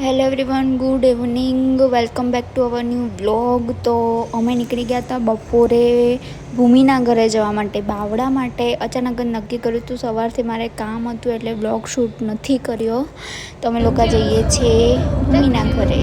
Hello everyone, good evening, welcome back to our new blog. તો અમે નીકળી ગયા હતા બપોરે ભૂમિના ઘરે જવા માટે, બાવડા માટે. અચાનક જ નક્કી કર્યું હતું, સવારથી મારે કામ હતું એટલે બ્લોગ શૂટ નથી કર્યો. તો અમે લોકો જઈએ છીએ ભૂમિના ઘરે.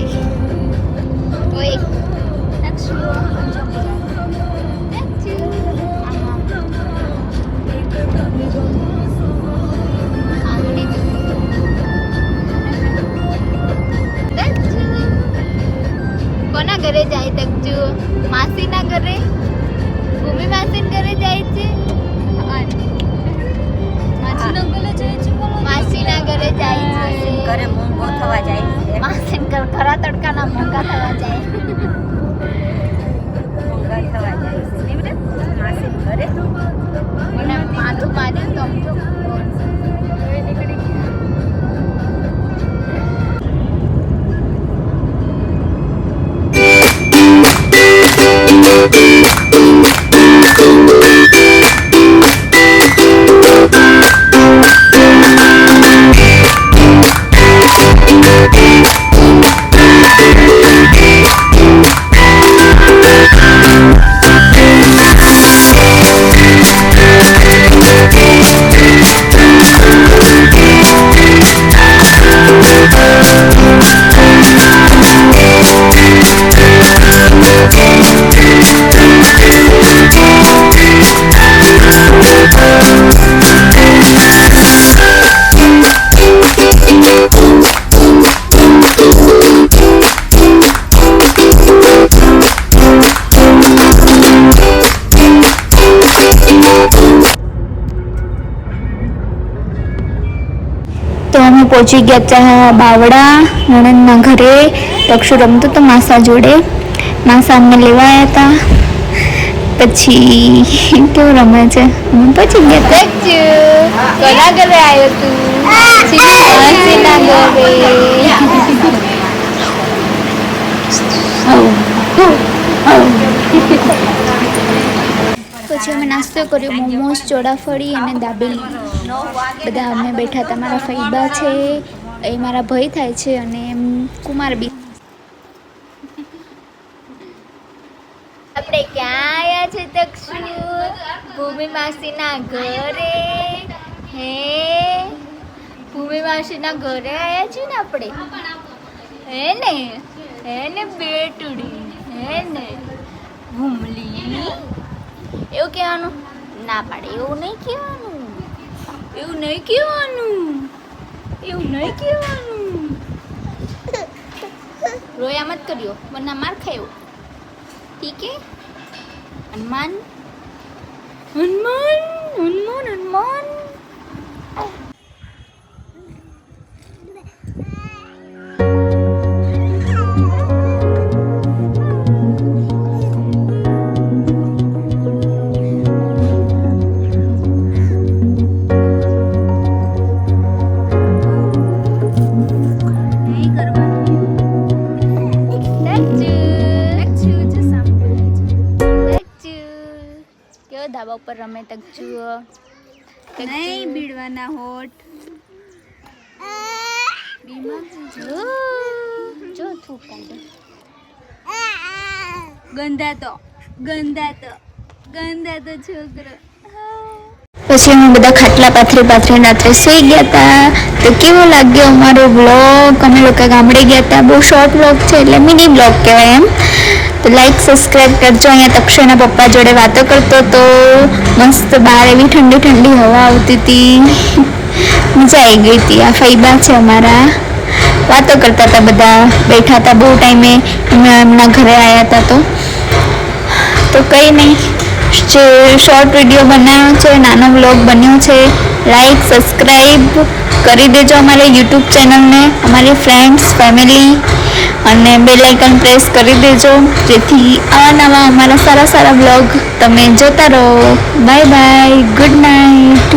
કોના ઘરે જાય તકજુ? માસીના ઘરે, ભૂમિ માસીના ઘરે જાય છે. માસીના ઘરે જાય છે. ઘરે મોંઘો થવા જાય છે. માસીના ઘર ખરા તડકાના મોંઘા થવા જાય. મોંઘા થવા જાય છે. ને બેટા માસીના ઘરે મને માથું માર્યું તો નીકળી ગયા. તો અમે પહોંચી ગયા હતા બાવડા નણંદના ઘરે. તક્ષુ રમતો તો માસા જોડે. માસા અમને લેવા આવ્યા હતા. પછી કેવું રમે છે, અમે પહોંચી ગયા હતા. કોના ઘરે આવ્યો તું? માસીના ઘરે. પછી અમે નાસ્તો કર્યો, મોમોસ, ચોળાફળી અને દાબેલી. બધા અમે બેઠા હતા. મારા ફૈબા છે, એ મારા ભાઈ થાય છે, અને કુમાર બી. આપણે ક્યાં આવ્યા છે તક્ષુ? ભૂમિ માસીના ઘરે. હે, ભૂમિ માસીના ઘરે આવ્યા છે ને આપણે. હે ને બેટડી, હે ને ભૂમલી. એવું કહેવાનું ના પાડે, એવું નહીં કહેવાનું, એવું નહીં કહેવાનું, એવું નહીં કહેવાનું. રોયા મત કર્યો, વરના માર ખાયો. ઠીક હે? હનુમાન હનુમાન હનુમાન હનુમાન. ધાબા ઉપર રમે તકજુ. નહીં ભીડવાના હોઠ. જો થૂક કાઢે. ગંધાતો છોકરો. પછી અમે બધા ખાટલા પાથરી રાત્રે સૂઈ ગયા હતા. તો કેવો લાગ્યો અમારો બ્લોગ? અમે લોકો ગામડે ગયા હતા. બહુ શોર્ટ બ્લોગ છે એટલે મિની બ્લોગ કહેવાય એમ. તો લાઈક સબસ્ક્રાઈબ કરજો. અહીંયા તક્ષુના પપ્પા જોડે વાતો કરતો તો મસ્ત બહાર એવી ઠંડી ઠંડી હવા આવતી હતી. મજા આવી ગઈ હતી. આ ફૈબા છે અમારા, વાતો કરતા હતા, બધા બેઠા હતા. બહુ ટાઈમે અમે એમના ઘરે આવ્યા હતા. તો કંઈ નહીં, શોર્ટ વિડીયો બનાવ્યો છે, નાનો બ્લોગ બન્યો છે. લાઈક સબસ્ક્રાઈબ કરી દેજો અમારે યુટ્યુબ ચેનલને, અમારી ફ્રેન્ડ્સ, ફેમિલી, અને બેલ આઇકન પ્રેસ કરી દેજો, જેથી આવા નવા અમારા સારા બ્લોગ તમે જોતા રહો. Bye bye, good night.